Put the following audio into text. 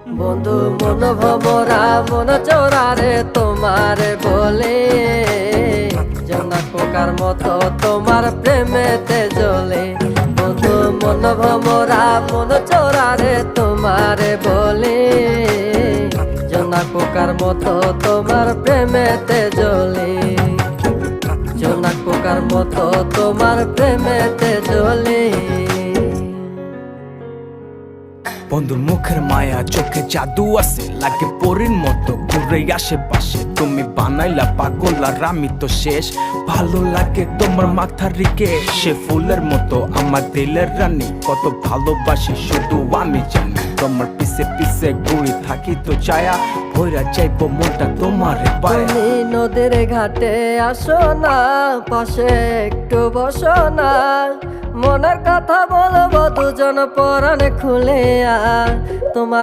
বন্ধু মন ভমরা মন চোরারে তোমার বলে জোনাক পোকার মতো তোমার প্রেমেতে জ্বলে। বন্ধু মন ভমরা মন চোরারে তোমার বলে জোনাক পোকার মতো তোমার প্রেমেতে জ্বলে। জোনাক পোকার মতো তোমার প্রেমেতে জ্বলে। বন্ধুর মুখের মায়া চোখে জাদু আছে, লাগে পরীর মতো ঘুরে আশেপাশে। তুমি বানাইলা পাগল আর আমি তো শেষ। ভালো লাগে তোমার মাথার রিকে, সে ফুলের মতো আমার দিলের রানী। কত ভালোবাসি শুধু আমি জানি, তোমার পিছে পিছে ঘুরে থাকি তো ছায়া ভৈরা যাইবো মনটা তোমার পায়ে। তুমি নদীর ঘাটে আসো না, পাশে একটু বসো না, মনের কথা বলবো দুজন পরাণ খুলে তোমার